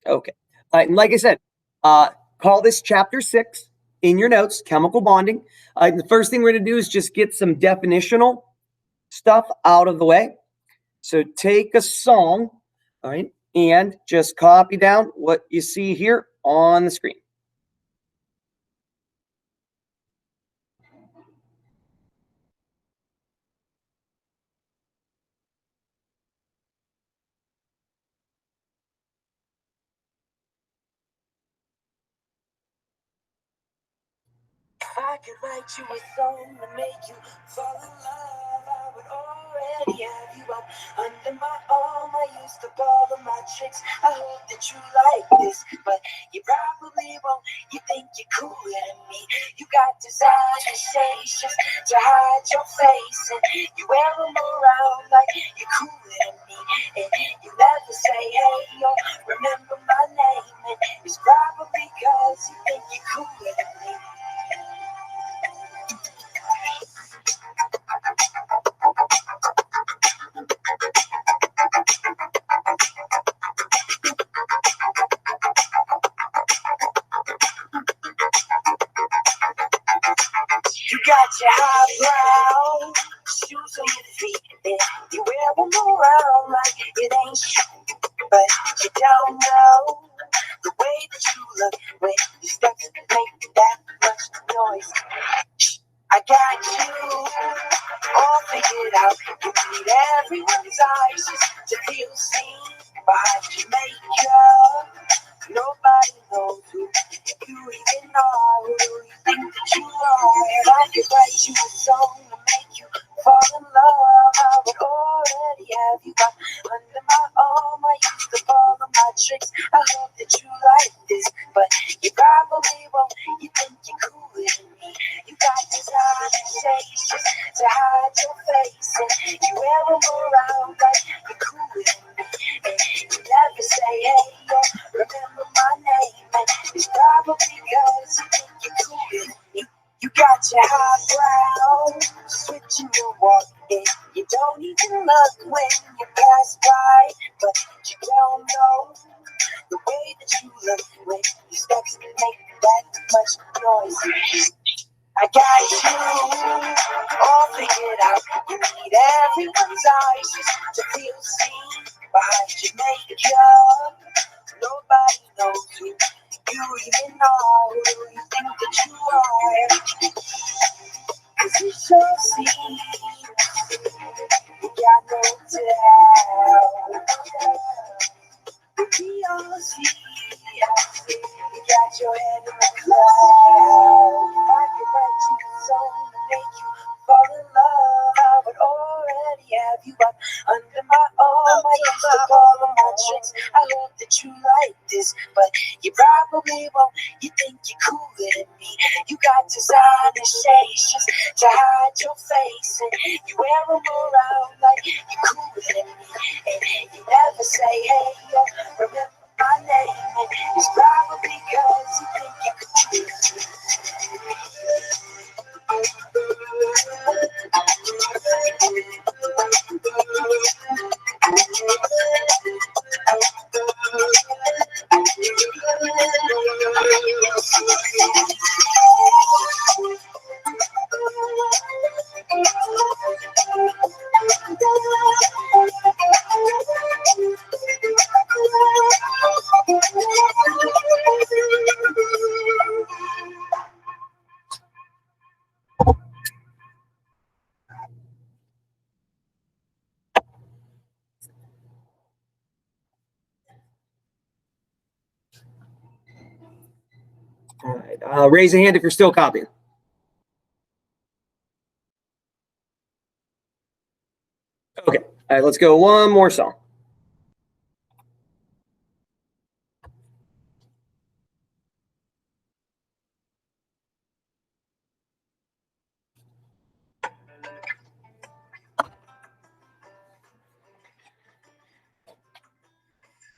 Okay. And like I said, call this chapter 6 in your notes, chemical bonding. The first thing we're going to do is just get some definitional stuff out of the way. So take a song, all right, and just copy down what you see here on the screen. I could write you a song to make you fall in love. I would already have you up under my arm. I used to all of my tricks. I hope that you like this, but you probably won't. You think you're cooler than me. You got designer shades just to hide your face, and you wear them around like you're cooler than me. And you never say, hey, yo, remember my name. And it's probably because you think you're cooler than me. You got your highbrow shoes on your feet, and you wear them around like it ain't true. But you don't know the way that you look when you step to make that much noise. I got you all figured out. You need everyone's eyes just to feel seen behind your makeup. Nobody knows who you even are. Who do you think that you are? If I could write you a song to make you fall in love, I would already have you up under my arm. I used to follow my tricks. I hope that you like this, but you probably won't. You think you're cooler than me. You got designer shades just to hide your face, and you wear them around like you're cooler than me. And you never say, hey, yo, remember my name. And it's probably because you think you're cooler than me. You got your highbrow switching your walk, and you don't even look when you pass by, but you don't know the way that you look when you step to make that much noise. I got you all figured out. You need everyone's eyes just to feel seen behind your makeup. Nobody knows who you even are. Who do you think that you are? 'Cause you sure seem you got no doubt. We all see you got your head in the clouds. If I could write you a song to make you fall in love, I would already have you up under my arm. I used to follow my tricks. I hope that you like this, but you probably won't. You think you're cooler than me. You got designer shades just to hide your face, and you wear them around like you're cooler than me. And you never say, hey, yo, remember my name. And it's probably because you think you could choose. All right. Raise a hand if you're still copying. Okay. All right. Let's go one more song.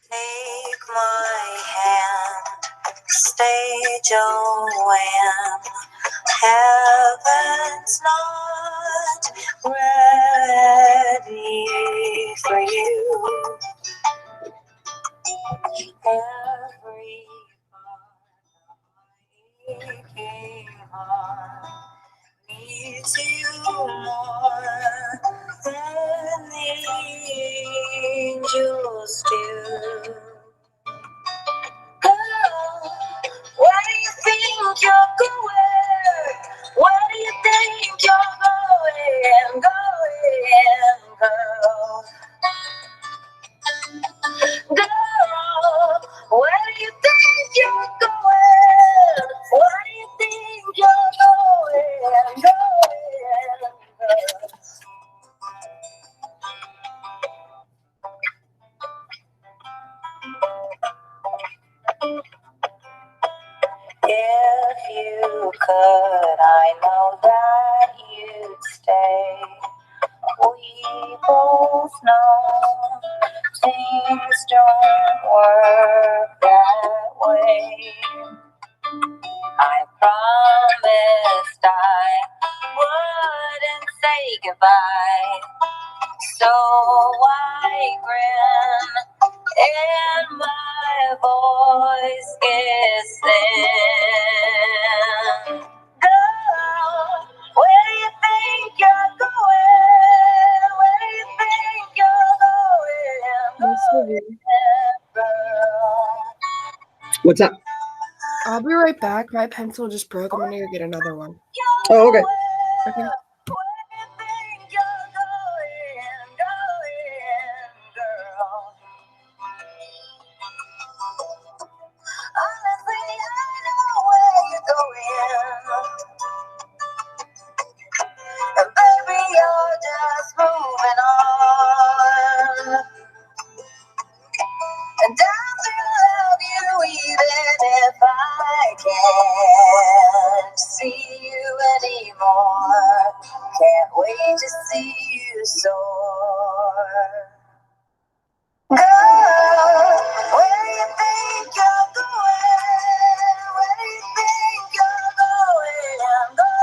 Take my hand, stay when heaven's not ready for you. know things don't work that way. I promised I wouldn't say goodbye, so I grin and my voice gets thin. Girl, where do you think you're going? Where do you think you're going? Girl. What's up? I'll be right back. My pencil just broke. I'm gonna go get another one. Oh, okay. Okay. And baby, you're just moving on. And I will love you even if I can't see you anymore. Can't wait to see you soar. Girl, where do you think you're going? Where do you think you're going? Girl.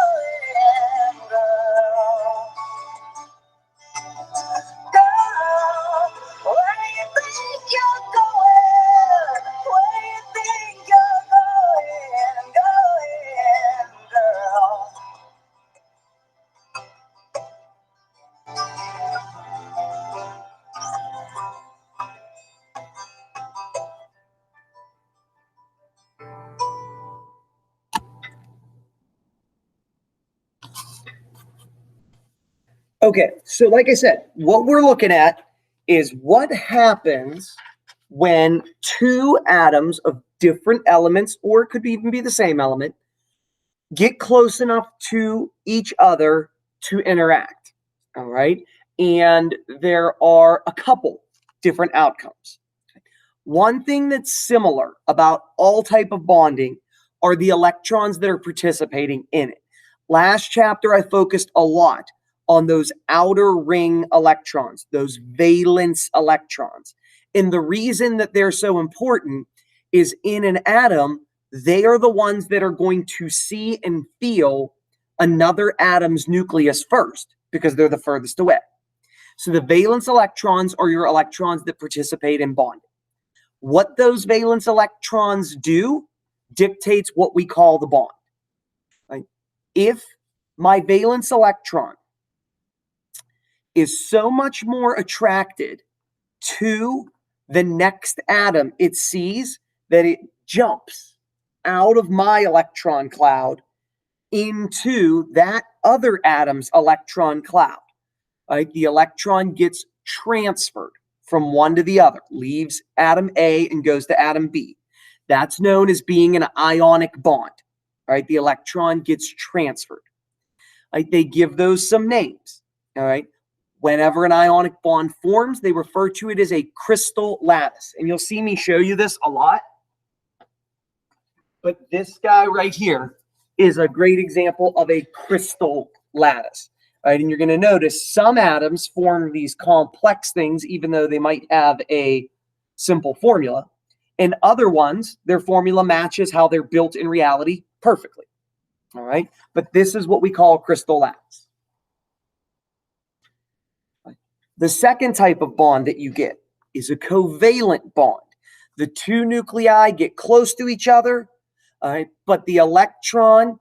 Girl, where do you think you're going? Where do you think you're going? Girl. Okay, so like I said, what we're looking at is what happens when two atoms of different elements, or it could even be the same element, get close enough to each other to interact. All right, and there are a couple different outcomes. One thing that's similar about all type of bonding are the electrons that are participating in it. Last chapter, I focused a lot on those outer ring electrons, those valence electrons. And the reason that they're so important is in an atom, they are the ones that are going to see and feel another atom's nucleus first because they're the furthest away. So the valence electrons are your electrons that participate in bonding. What those valence electrons do dictates what we call the bond. Right? If my valence electron is so much more attracted to the next atom it sees that it jumps out of my electron cloud into that other atom's electron cloud. Right? The electron gets transferred from one to the other, leaves atom A and goes to atom B. That's known as being an ionic bond. Right? The electron gets transferred. Right? They give those some names. All right. Whenever an ionic bond forms, they refer to it as a crystal lattice. And you'll see me show you this a lot. But this guy right here is a great example of a crystal lattice. Right? And you're going to notice some atoms form these complex things, even though they might have a simple formula. And other ones, their formula matches how they're built in reality perfectly. All right. But this is what we call a crystal lattice. The second type of bond that you get is a covalent bond. The two nuclei get close to each other, but the electron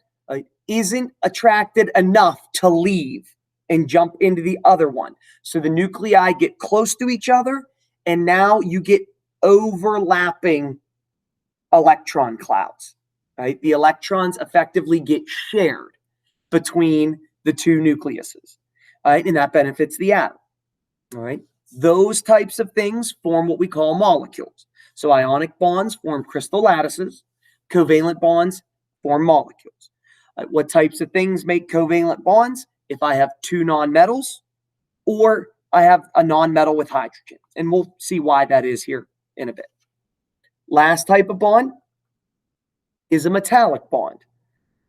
isn't attracted enough to leave and jump into the other one. So the nuclei get close to each other, and now you get overlapping electron clouds. Right? The electrons effectively get shared between the two nucleuses, right? And that benefits the atom. All right. Those types of things form what we call molecules. So ionic bonds form crystal lattices. Covalent bonds form molecules. What types of things make covalent bonds? If I have two nonmetals or I have a nonmetal with hydrogen. And we'll see why that is here in a bit. Last type of bond is a metallic bond.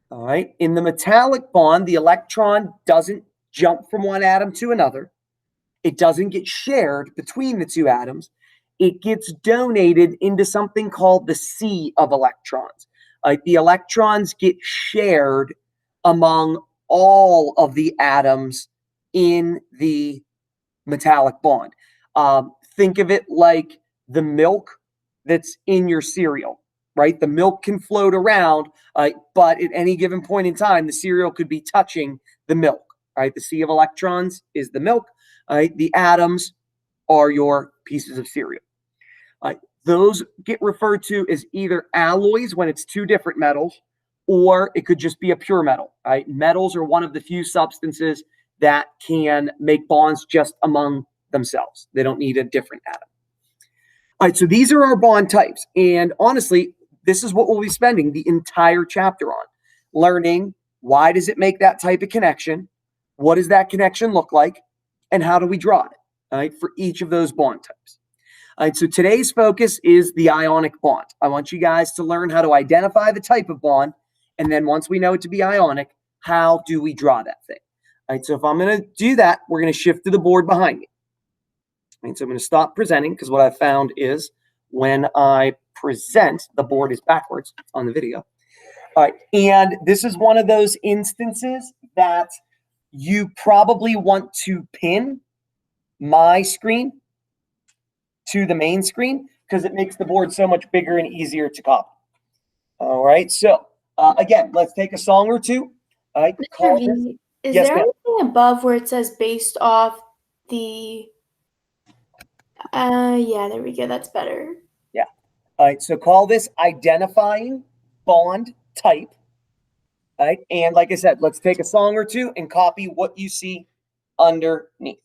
All right. In the metallic bond, the electron doesn't jump from one atom to another. it doesn't get shared between the two atoms. It gets donated into something called the sea of electrons. The electrons get shared among all of the atoms in the metallic bond. Think of it like the milk that's in your cereal, right? The milk can float around, but at any given point in time, the cereal could be touching the milk, right? The sea of electrons is the milk. The atoms are your pieces of cereal. Those get referred to as either alloys when it's two different metals, or it could just be a pure metal. Right? Metals are one of the few substances that can make bonds just among themselves. They don't need a different atom. All right, so these are our bond types. And honestly, this is what we'll be spending the entire chapter on. Learning why does it make that type of connection? What does that connection look like? And how do we draw it, all right, for each of those bond types? All right, so today's focus is the ionic bond. I want you guys to learn how to identify the type of bond. And then once we know it to be ionic, how do we draw that thing? All right, so if I'm going to do that, we're going to shift to the board behind me. All right, so I'm going to stop presenting because what I found is when I present, the board is backwards on the video. All right, and this is one of those instances that you probably want to pin my screen to the main screen because it makes the board so much bigger and easier to copy. All right, so again, let's take a song or two. All right, Mr. V, is Yes, there ma'am. anything above where it says based off the yeah, there we go, that's better. Yeah. All right, so call this identifying bond type. All right, and like I said, let's take a song or two and copy what you see underneath.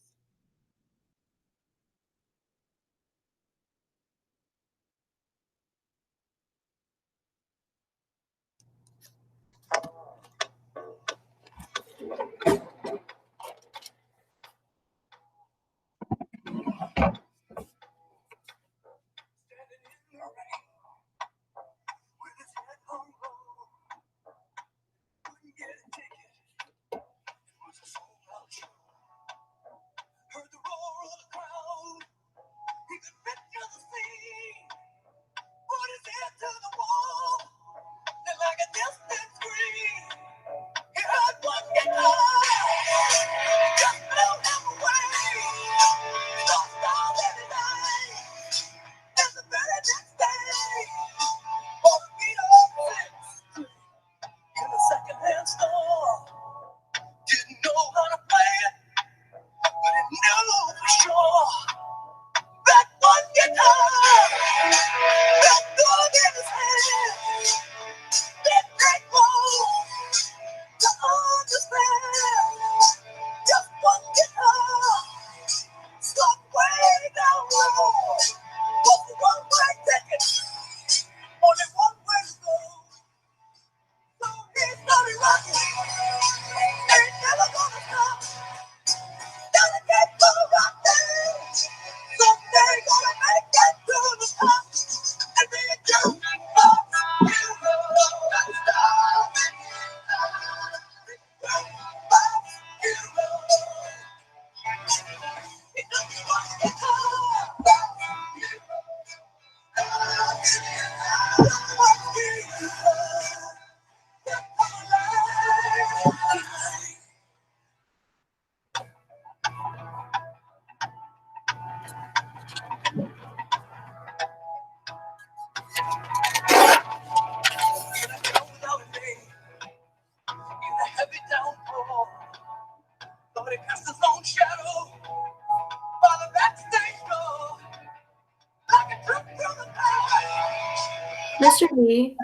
Mr. V,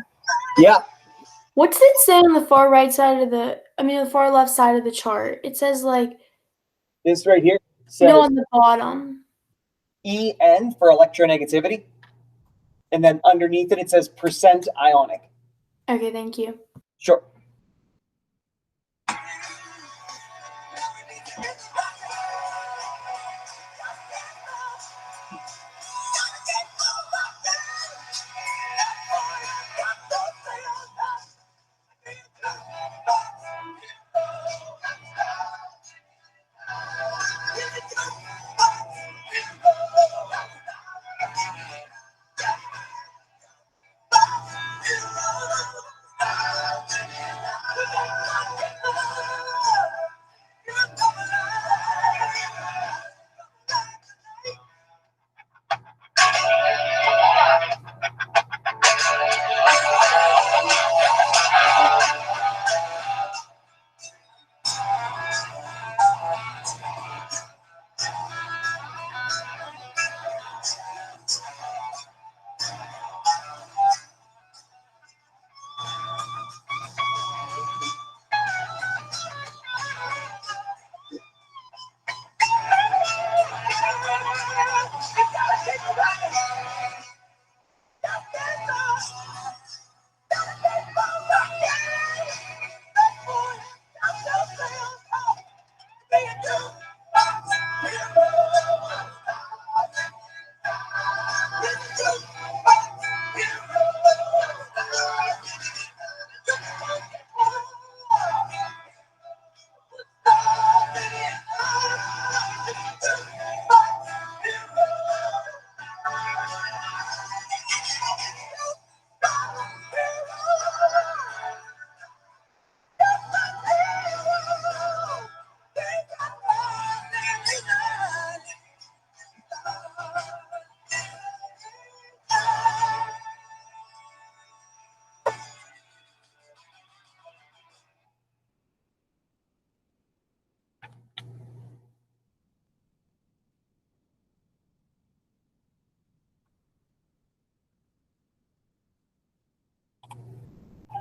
Yeah, what's it say on the far right side of the far left side of the chart? It says like this right here says no on the bottom. En for electronegativity. And then underneath it, it says percent ionic. Okay, thank you. Sure.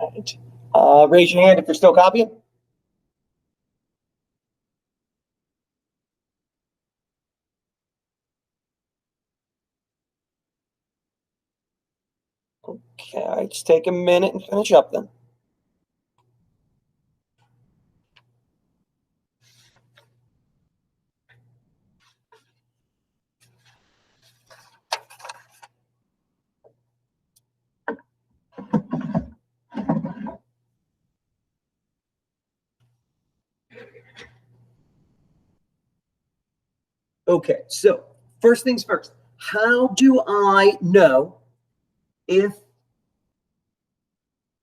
Right. Raise your hand if you're still copying. Okay, just take a minute and finish up then. Okay, so first things first, how do I know if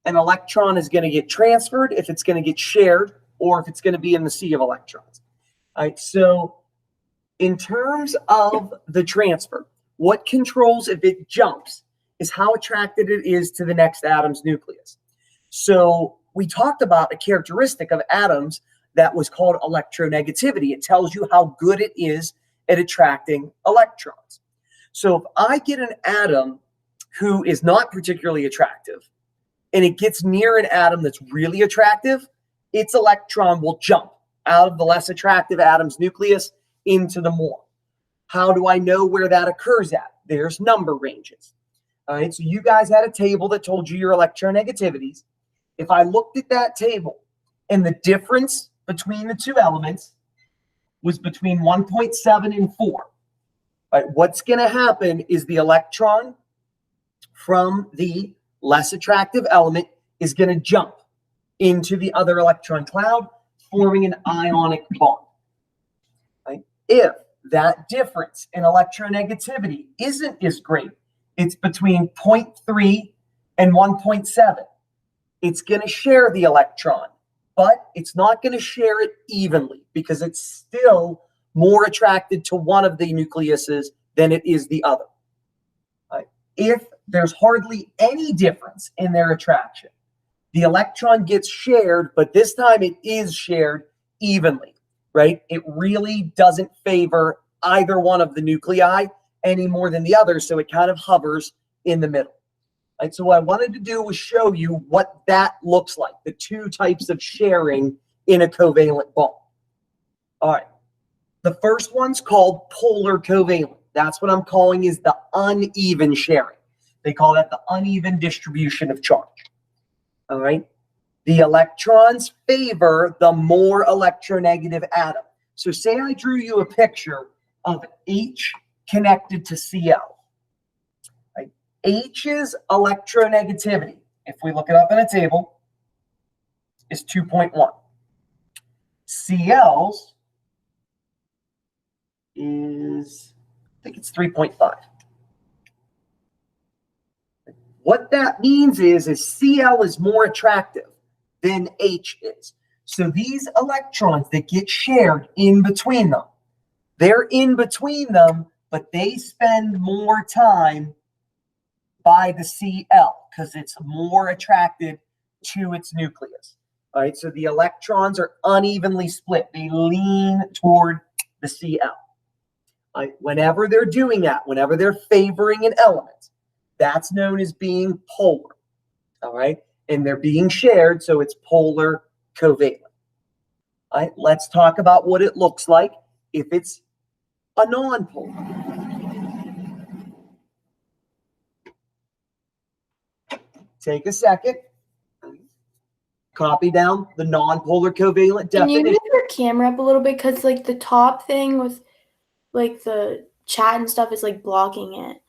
an electron is going to get transferred, if it's going to get shared, or if it's going to be in the sea of electrons? All right, so in terms of the transfer, what controls if it jumps is how attracted it is to the next atom's nucleus. So we talked about a characteristic of atoms that was called electronegativity. It tells you how good it is at attracting electrons. So if I get an atom who is not particularly attractive and it gets near an atom that's really attractive, its electron will jump out of the less attractive atom's nucleus into the more. How do I know where that occurs at? There's number ranges. All right, so you guys had a table that told you your electronegativities. If I looked at that table and the difference between the two elements was between 1.7 and 4, right, what's going to happen is the electron from the less attractive element is going to jump into the other electron cloud, forming an ionic bond. Right? If that difference in electronegativity isn't as great, it's between 0.3 and 1.7, it's going to share the electron, but it's not going to share it evenly because it's still more attracted to one of the nucleuses than it is the other. Right? If there's hardly any difference in their attraction, the electron gets shared, but this time it is shared evenly, right? It really doesn't favor either one of the nuclei any more than the other, so it kind of hovers in the middle. Right, so what I wanted to do was show you what that looks like, the two types of sharing in a covalent bond. All right, the first one's called polar covalent. That's what I'm calling is the uneven sharing. They call that the uneven distribution of charge. All right, the electrons favor the more electronegative atom. So say I drew you a picture of H connected to Cl. H's electronegativity, if we look it up in a table, is 2.1. Cl's is, I think it's 3.5. What that means is Cl is more attractive than H is. So these electrons that get shared in between them, they're in between them, but they spend more time by the Cl because it's more attracted to its nucleus. All right, so the electrons are unevenly split. They lean toward the Cl. All right, whenever they're doing that, whenever they're favoring an element, that's known as being polar. All right, and they're being shared, so it's polar covalent. All right, let's talk about what it looks like if it's a nonpolar. Take a second. Copy down the nonpolar covalent Can you definition. move your camera up a little bit? Because like the top thing with like the chat and stuff is like blocking it.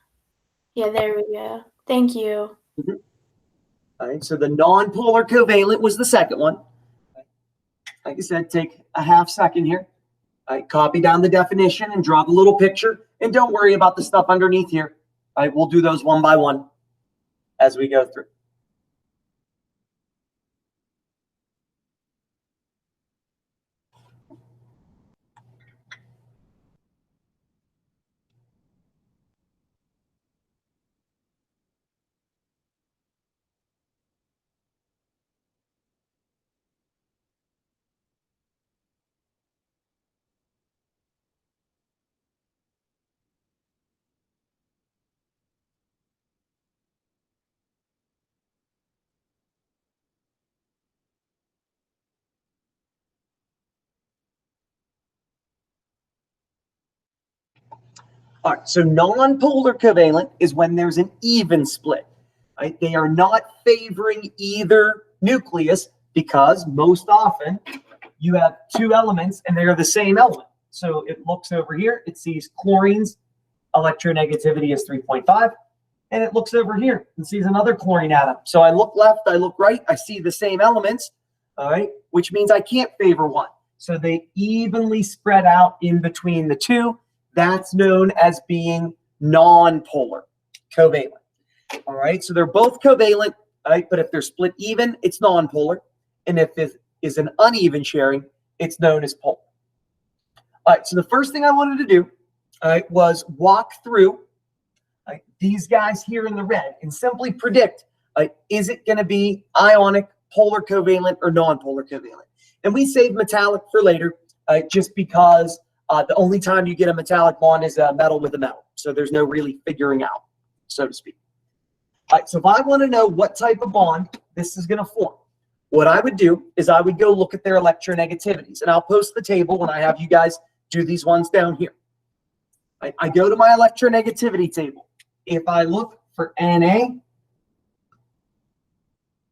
Yeah, there we go. Thank you. Mm-hmm. All right, so the nonpolar covalent was the second one. Like I said, take a half second here. All right, copy down the definition and draw the little picture. And don't worry about the stuff underneath here. All right, we'll do those one by one as we go through. All right, so non-polar covalent is when there's an even split. Right? They are not favoring either nucleus because most often you have two elements and they are the same element. So it looks over here, it sees chlorine's electronegativity is 3.5, and it looks over here and sees another chlorine atom. So I look left, I look right, I see the same elements, all right, which means I can't favor one. So they evenly spread out in between the two. That's known as being non-polar covalent. All right, so they're both covalent, all right, but if they're split even, it's non-polar. And if it is an uneven sharing, it's known as polar. All right, so the first thing I wanted to do, all right, was walk through these guys here in the red and simply predict, is it going to be ionic, polar covalent, or non-polar covalent? And we save metallic for later just because the only time you get a metallic bond is a metal with a metal. So there's no really figuring out, so to speak. All right, so if I want to know what type of bond this is going to form, what I would do is I would go look at their electronegativities. And I'll post the table when I have you guys do these ones down here. I go to my electronegativity table. If I look for Na,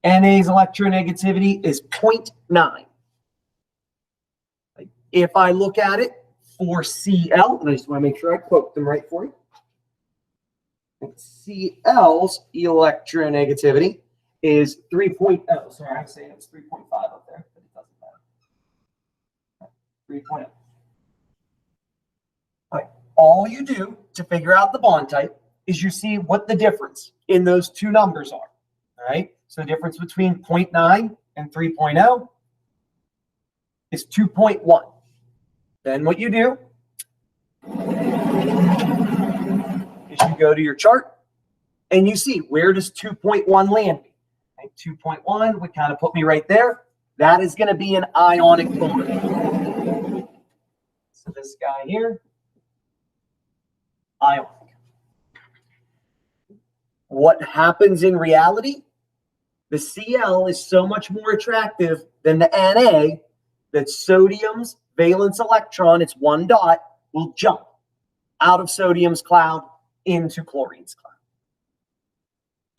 Na's electronegativity is 0.9. If I look at it for Cl, and I just want to make sure I quote them right for you. Cl's electronegativity is 3.0. Sorry, I'm saying it's 3.5 up there, but it doesn't matter. 3.0. All right. All you do to figure out the bond type is you see what the difference in those two numbers are. All right. So the difference between 0.9 and 3.0 is 2.1. Then what you do is you go to your chart and you see where does 2.1 land me. Okay, 2.1 would kind of put me right there. That is going to be an ionic bond. So this guy here, ionic. What happens in reality? The Cl is so much more attractive than the Na that sodium's valence electron, it's one dot, will jump out of sodium's cloud into chlorine's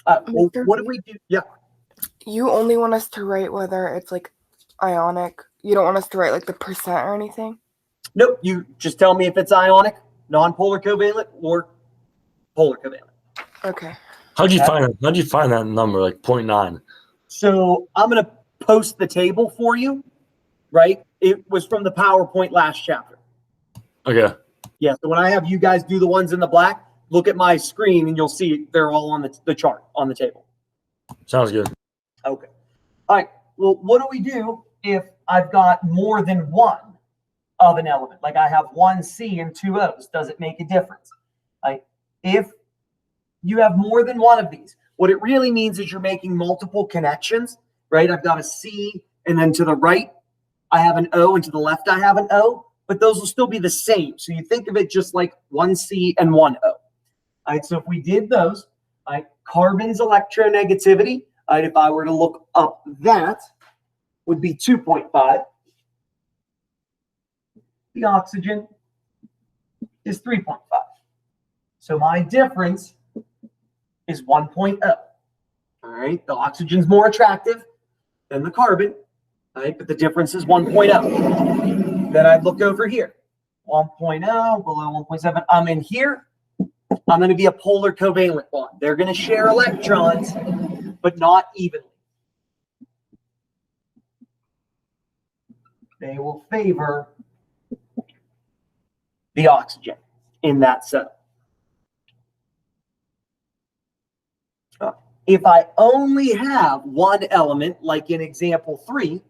cloud. Well, what do we do? Yeah. You only want us to write whether it's like ionic. You don't want us to write like the percent or anything? Nope. You just tell me if it's ionic, non-polar covalent, or polar covalent. Okay. How'd you find that? How'd you find that number, like 0.9? So I'm going to post the table for you, right? It was from the PowerPoint last chapter. Okay. Yeah, so when I have you guys do the ones in the black, look at my screen and you'll see they're all on the chart on the table. Sounds good. Okay. All right. Well, what do we do if I've got more than one of an element? Like I have one C and two O's. Does it make a difference? Like if you have more than one of these, what it really means is you're making multiple connections, right? I've got a C and then to the right, I have an O and to the left, I have an O, but those will still be the same. So you think of it just like one C and one O. All right. So if we did those, carbon's electronegativity, if I were to look up that, would be 2.5. The oxygen is 3.5. So my difference is 1.0. All right, the oxygen's more attractive than the carbon, all right, but the difference is 1.0. Then I'd look over here, 1.0, below 1.7. I'm in here. I'm going to be a polar covalent bond. They're going to share electrons, but not evenly. They will favor the oxygen in that setup. If I only have one element, like in example 3,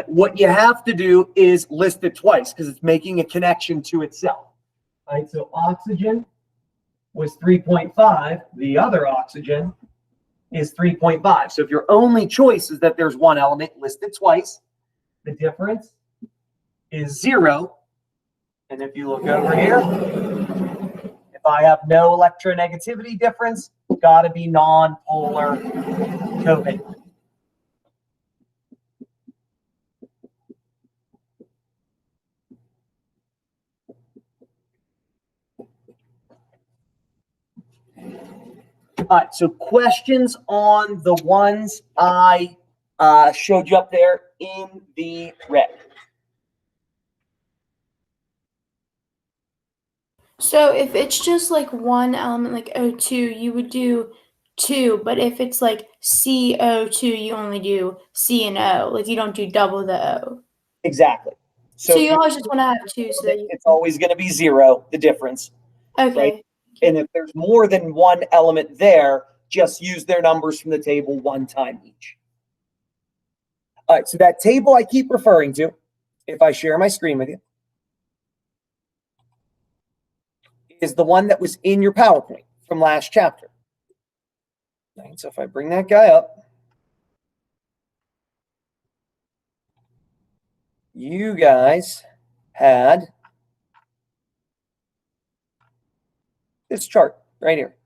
what you have to do is list it twice because it's making a connection to itself. All right, so oxygen was 3.5. The other oxygen is 3.5. So if your only choice is that there's one element, list it twice. The difference is 0. And if you look over here, if I have no electronegativity difference, got to be non-polar covalent. All right, so questions on the ones I showed you up there in the red. So if it's just like one element, like O2, you would do 2, but if it's like CO2, you only do C and O. Like you don't do double the O. Exactly. So if you you- always just want to have 2 so that you it's always going to be 0, the difference. okay. And if there's more than one element there, just use their numbers from the table one time each. All right, so that table I keep referring to, if I share my screen with you, is the one that was in your PowerPoint from last chapter. All right, so if I bring that guy up, you guys had this chart right here.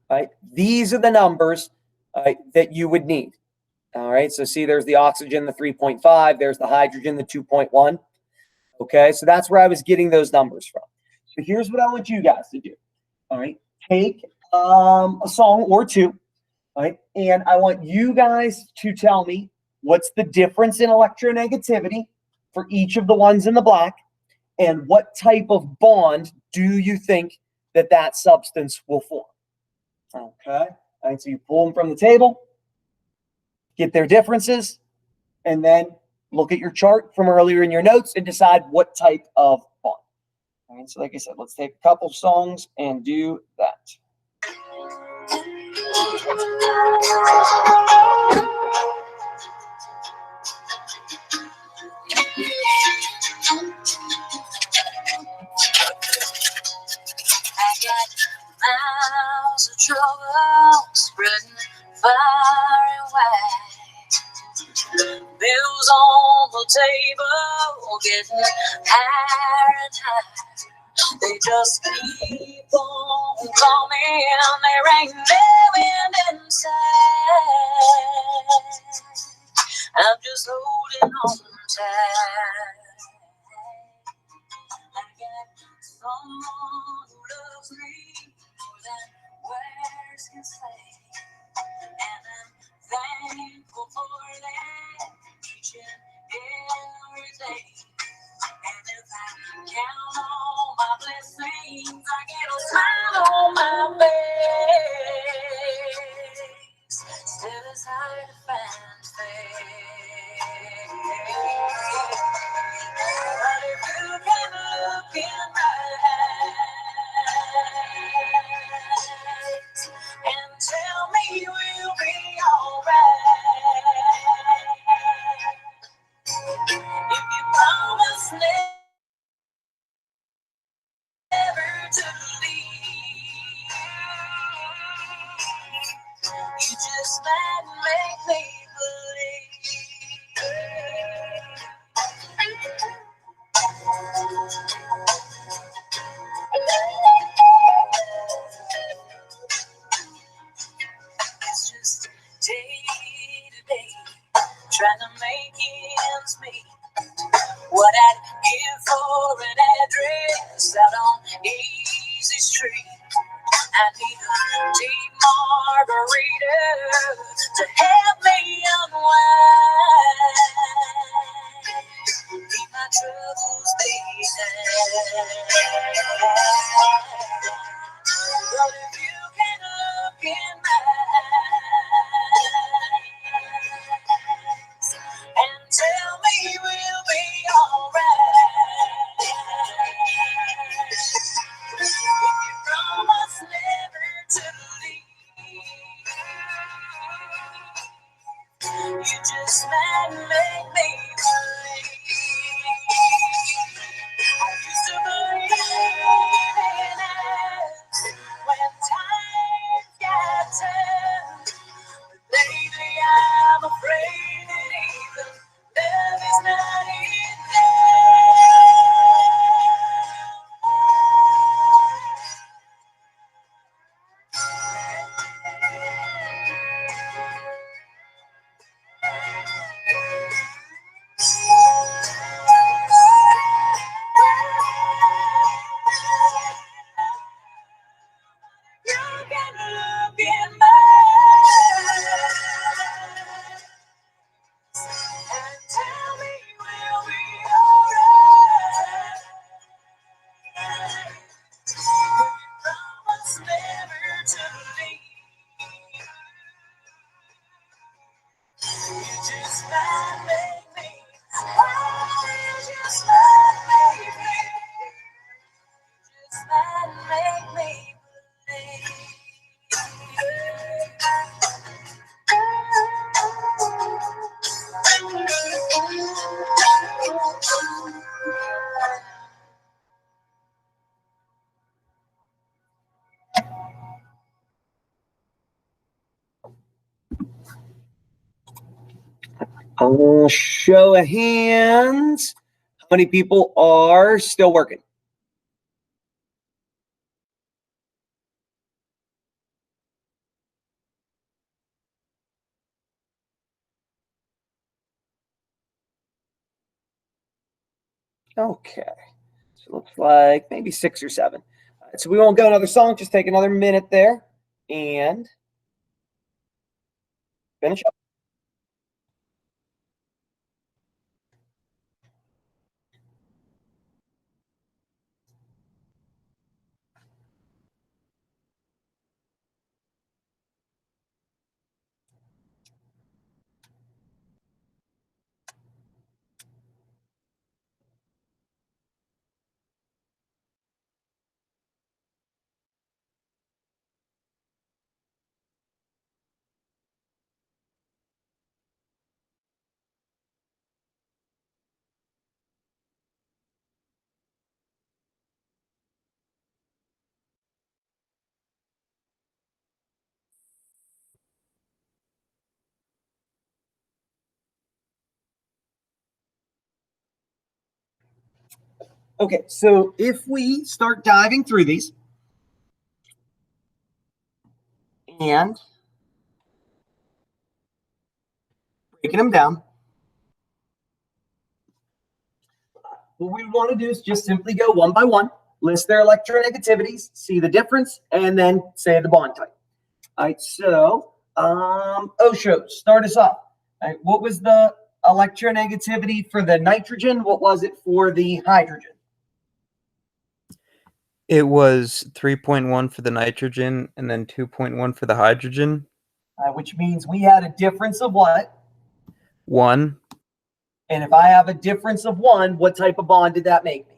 All right, these are the numbers that you would need. All right, so see, there's the oxygen, the 3.5, there's the hydrogen, the 2.1. Okay, so that's where I was getting those numbers from. So here's what I want you guys to do. All right, take a song or two. All right, and I want you guys to tell me what's the difference in electronegativity for each of the ones in the black, and what type of bond do you think that that substance will form? Okay, all right, so you pull them from the table, get their differences, and then look at your chart from earlier in your notes and decide what type of bond. All right, so like I said, let's take a couple songs and do that. I got miles of trouble spreading far and wide. Bills on the table getting higher and higher. They just keep on coming. There ain't no end inside. I'm just holding on tight. I got someone who loves me more than words can say, and I'm thankful for that each and every day. And if I count all my blessings, I get a smile on my face. Still it's hard to find faith. But if you can look in my eyes and tell me we'll be alright, if you promise never to leave, you just might make me believe. It's just day to day, trying to make ends meet. What I'd give for an address out on Easy Street. I need a deep margarita to help me unwind. Leave my troubles behind. But if you can look in my eyes and tell me we'll be alright, if you promise never Show of hands. How many people are still working? Okay. So it looks like maybe 6 or 7. All right, so we won't go another song. Just take another minute there and finish up. Okay, so if we start diving through these and breaking them down, what we want to do is just simply go one by one, list their electronegativities, see the difference, and then say the bond type. All right, so Osho, start us off. All right, what was the electronegativity for the nitrogen? What was it for the hydrogen? It was 3.1 for the nitrogen and then 2.1 for the hydrogen. Which means we had a difference of what? 1. And if I have a difference of 1, what type of bond did that make me?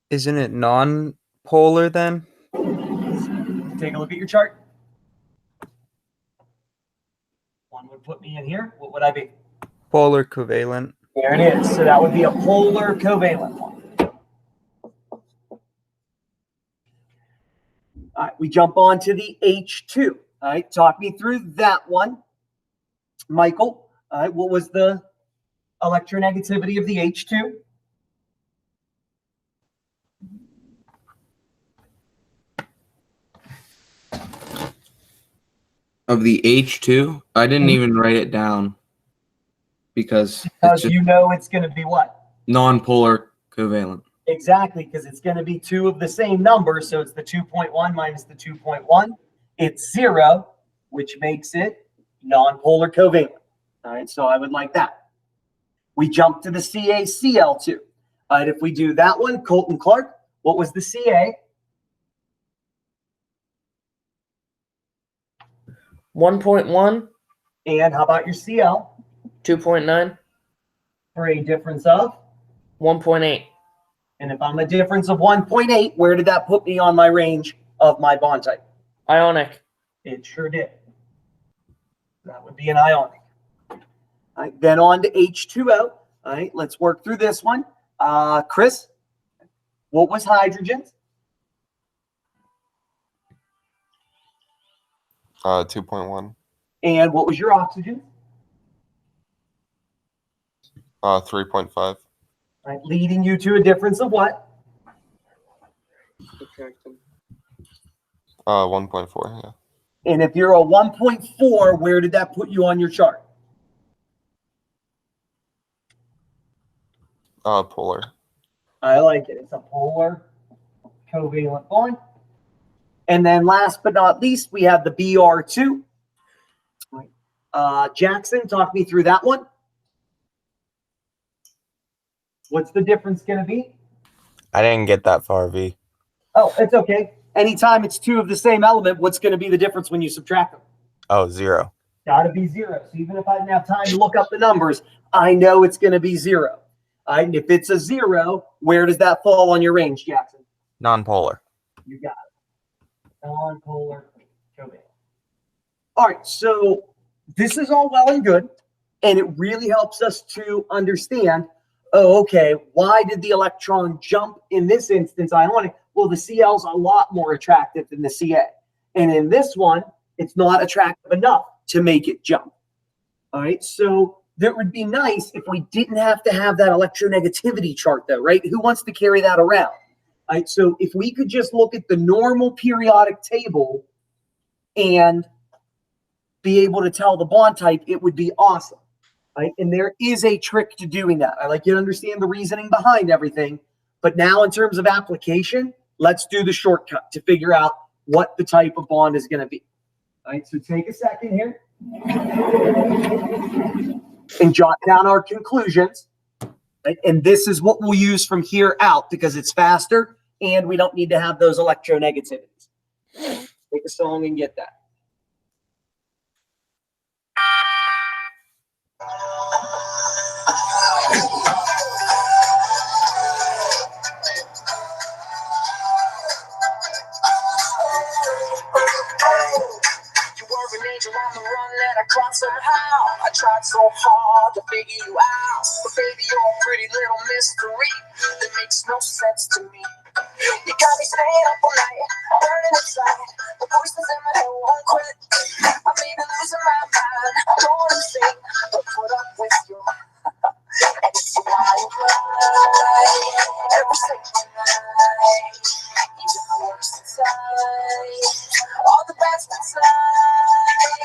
Isn't it non-polar then? Take a look at your chart. 1 would put me in here. What would I be? Polar covalent. There it is. So that would be a polar covalent one. All right, we jump on to the H2. All right, talk me through that one. Michael, all right, what was the electronegativity of the H2? Of the H2, I didn't even write it down because it's just You know it's going to be what? non-polar covalent. Exactly, because it's going to be 2 of the same number. So it's the 2.1 minus the 2.1. It's 0, which makes it non-polar covalent. All right, so I would like that. We jump to the CaCl2. All right, if we do that one, Colton Clark, what was the Ca? 1.1, And how about your Cl? 2.9, For a difference of? 1.8. And if I'm a difference of 1.8, where did that put me on my range of my bond type? Ionic. It sure did. That would be an ionic. All right, then on to H2O. All right, let's work through this one. Chris, what was hydrogen? 2.1. And what was your oxygen? 3.5. All right, leading you to a difference of what? 1.4. Yeah. And if you're a 1.4, where did that put you on your chart? Polar. I like it. It's a polar covalent bond. And then last but not least, we have the Br2. Jackson, talk me through that one. What's the difference going to be? I didn't get that far, V. Oh, it's okay. Anytime it's 2 of the same element, what's going to be the difference when you subtract them? Oh, 0. Got to be 0. So even if I didn't have time to look up the numbers, I know it's going to be 0. All right, and if it's a 0, where does that fall on your range, Jackson? Non-polar. You got it. Non-polar covalent. All right, so this is all well and good, and it really helps us to understand, oh, okay, why did the electron jump in this instance ionic? Well, the Cl is a lot more attractive than the Ca. And in this one, it's not attractive enough to make it jump. All right, so that would be nice if we didn't have to have that electronegativity chart though, right? Who wants to carry that around? All right, so if we could just look at the normal periodic table and be able to tell the bond type, it would be awesome. Right? And there is a trick to doing that. I like you to understand the reasoning behind everything. But now in terms of application, let's do the shortcut to figure out what the type of bond is going to be. All right, so take a second here and jot down our conclusions. Right? And this is what we'll use from here out because it's faster and we don't need to have those electronegativities. Take a song and get that. You were an angel on the run that I caught somehow. I tried so hard to figure you out, but baby, you're a pretty little mystery that makes no sense to me. You got me staying up all night, burning inside. The voices in my head won't quit. I may be losing my mind, going insane, but put up with you. And it's why I cry every single night, even the worst inside, all the best inside.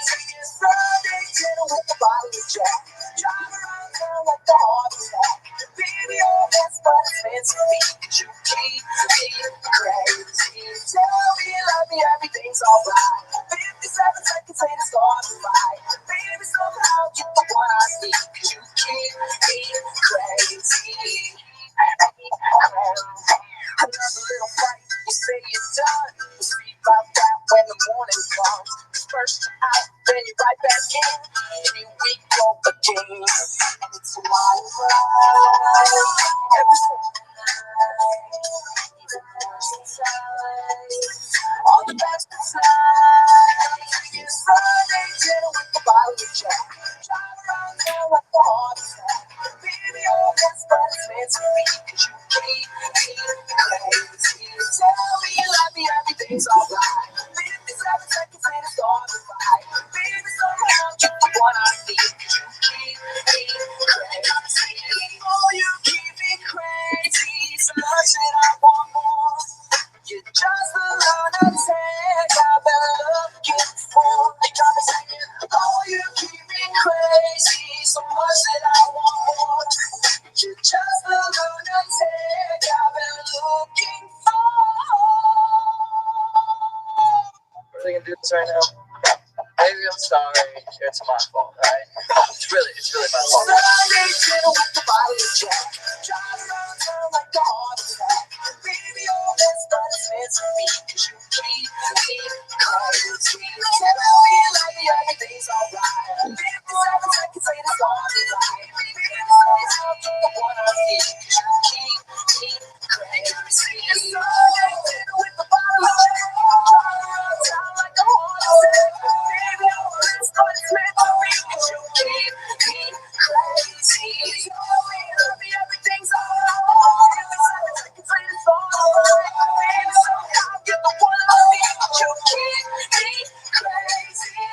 Sunday dinner with the bottle of Jack, drive around town like the heart attack. Baby, all that's but it's meant to be. 'Cause you keep me crazy. Tell me you love me, everything's alright. 57 seconds later, start to fight. Baby, somehow you're the one I need. 'Cause you keep me crazy. Another little fight, you say you're done. We'll speak about that when the morning comes. 'Cause first you're out, then you're right back in. And here we go again. And it's why I cry every single night. Even the worst inside, all the best inside. You Sunday dinner with the bottle of Jack, drive around town like the heart attack. Baby, all that's but it's meant to be. 'Cause you keep me crazy. Tell me you love me, everything's alright. 57 seconds later, start to fight. Baby, somehow you're the one I need. 'Cause you keep me crazy. Oh, you keep me crazy. So much that I want more. You're just a lunatic I've been looking for. You got me singing, oh, you keep me crazy. So much that I want more. You're just a lunatic I've been looking for. We're really gonna do this right now. Baby, I'm sorry. It's my fault, right? It's really my fault. Sunday dinner with the bottle of Jack, drive around town like the heart attack. Baby, all that's but it's meant to be. 'Cause you keep me crazy. Tell me you love me, everything's alright. 57 seconds later, start to fight. Baby, somehow you're the one I need. 'Cause you keep me crazy. Sunday dinner with the bottle of Jack, drive around town like the heart attack. Baby, all that's but it's meant to be. 'Cause you keep me crazy. Tell me you love me, everything's alright. 57 seconds later, start to fight. Baby, somehow you're the one I need. 'Cause you keep me crazy.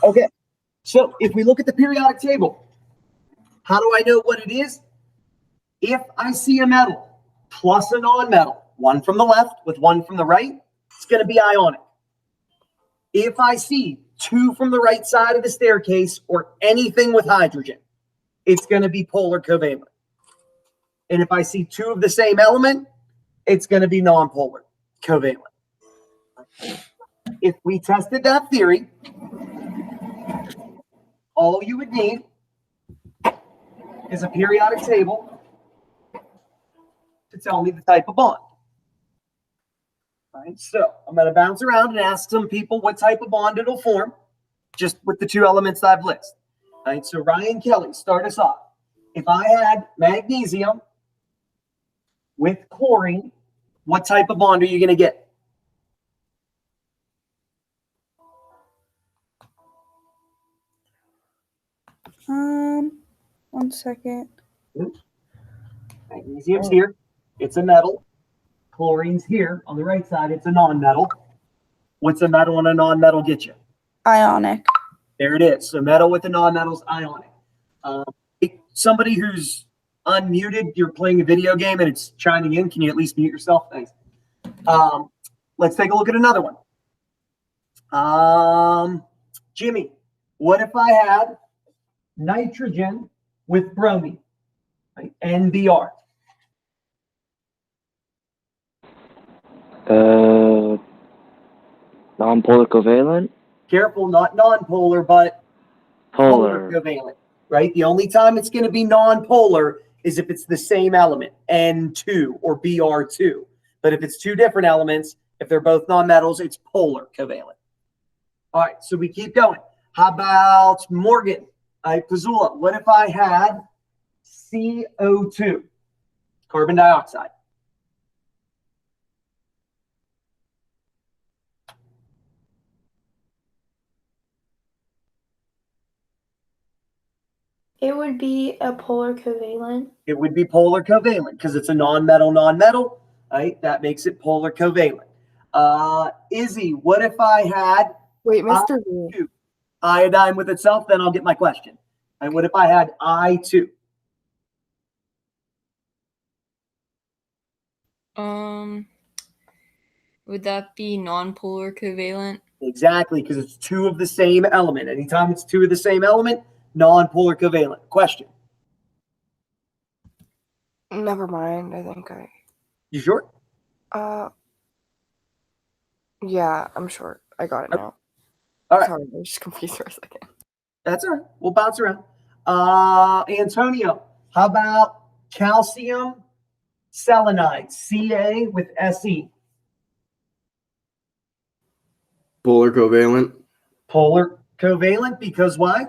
Okay, so if we look at the periodic table, how do I know what it is? If I see a metal plus a non-metal, one from the left with one from the right, it's going to be ionic. If I see two from the right side of the staircase or anything with hydrogen, it's going to be polar covalent. And if I see two of the same element, it's going to be nonpolar covalent. If we tested that theory, all you would need is a periodic table to tell me the type of bond. All right, so I'm going to bounce around and ask some people what type of bond it'll form, just with the two elements I've listed. All right, so Ryan Kelly, start us off. If I had magnesium with chlorine, what type of bond are you going to get? One second. All Magnesium's here. It's a metal. Chlorine's here. On the right side, it's a non-metal. What's a metal and a non-metal get you? Ionic. There it is. So metal with a non-metal is ionic. Somebody who's unmuted, you're playing a video game and it's chiming in. Can you at least mute yourself? Thanks. Let's take a look at another one. Jimmy, what if I had nitrogen with bromine, right? NBr. Non-polar covalent? Careful, not non-polar, but polar covalent, right? The only time it's going to be non-polar is if it's the same element, N2 or Br2. But if it's two different elements, if they're both non-metals, it's polar covalent. All right, so we keep going. How about Morgan? Pazula, what if I had CO2, carbon dioxide? It would be a polar covalent. It would be polar covalent because it's a non-metal, right? That makes it polar covalent. Izzy, what if I had Wait, Mr. V. iodine with itself? Then I'll get my question. And what if I had I2? Would that be non-polar covalent? Exactly, because it's two of the same element. Anytime it's two of the same element, non-polar covalent. Question. Never mind. I think I. You sure? Yeah, I'm sure. I got it now. All right. Sorry, I was just confused for a second. That's all right. We'll bounce around. Antonio, how about calcium selenide, Ca with Se? Polar covalent. Polar covalent, because why?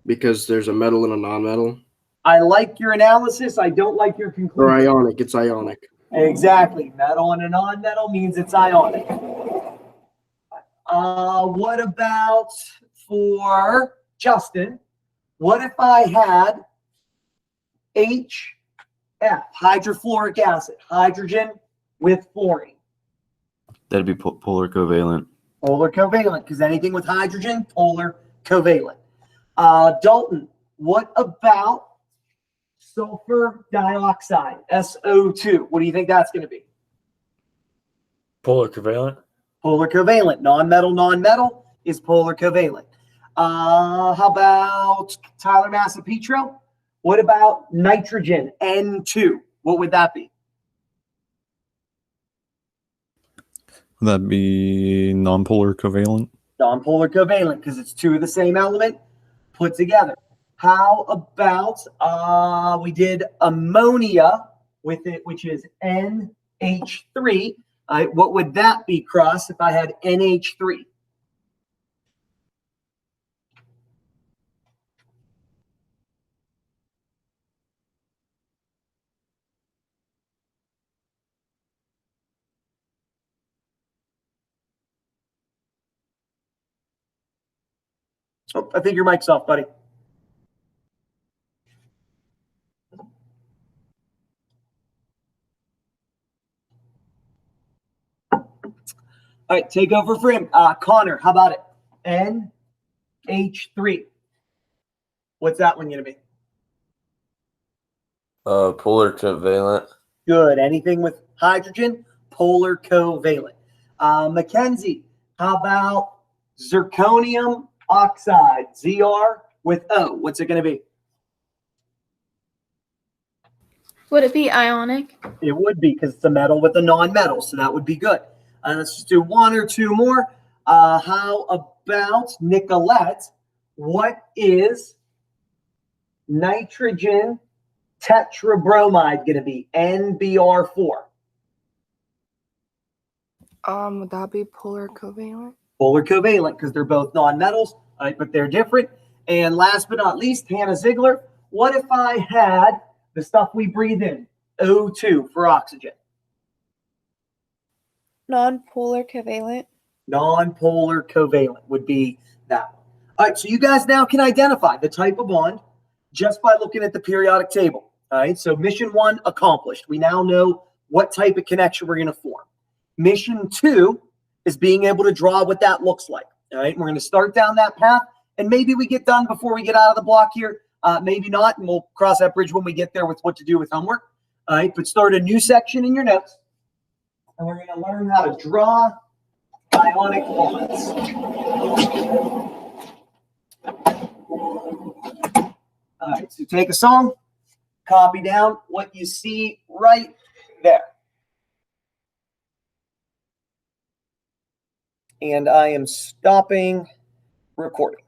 Because there's a metal and a non-metal. I like your analysis. I don't like your conclusion. Or ionic. It's ionic. Exactly. Metal and a non-metal means it's ionic. What about for Justin? What if I had HF, hydrofluoric acid, hydrogen with fluorine? That'd be polar covalent. Polar covalent, because anything with hydrogen, polar covalent. Dalton, what about sulfur dioxide, SO2? What do you think that's going to be? Polar covalent. Polar covalent. Non-metal is polar covalent. How about Tyler Massapetro? What about nitrogen, N2? What would that be? That'd be non-polar covalent. Non-polar covalent, because it's two of the same element put together. How about we did ammonia with it, which is NH3. What would that be, Cross, if I had NH3? Oh, I think your mic's off, buddy. All right, take over for him. Connor, how about it? NH3. What's that one going to be? Polar covalent. Good. Anything with hydrogen, polar covalent. Mackenzie, how about zirconium oxide, Zr with O? What's it going to be? Would it be ionic? It would be, because it's a metal with a non-metal, so that would be good. Let's just do one or two more. How about Nicolette? What is nitrogen tetrabromide going to be? NBr4. Would that be polar covalent? Polar covalent, because they're both non-metals, right, but they're different. And last but not least, Hannah Ziegler, what if I had the stuff we breathe in, O2 for oxygen? Non-polar covalent. Non-polar covalent would be that one. All right, so you guys now can identify the type of bond just by looking at the periodic table. All right, so mission 1 accomplished. We now know what type of connection we're going to form. Mission 2 is being able to draw what that looks like. All right, we're going to start down that path, and maybe we get done before we get out of the block here. Maybe not, and we'll cross that bridge when we get there with what to do with homework. All right, but start a new section in your notes, and we're going to learn how to draw ionic bonds. All right, so take a song, copy down what you see right there. And I am stopping recording.